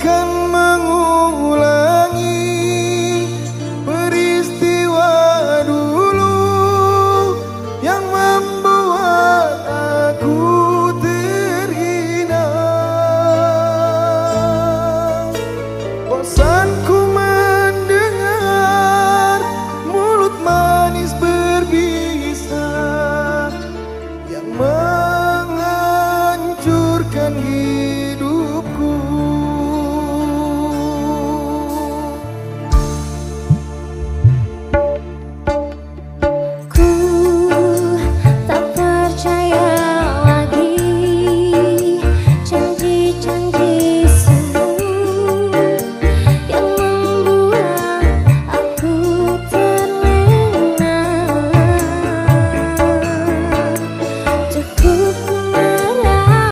akan mengulangi peristiwa dulu yang membuat aku terhina. Bosanku mendengar mulut manis berbisa yang menghancurkan hidup.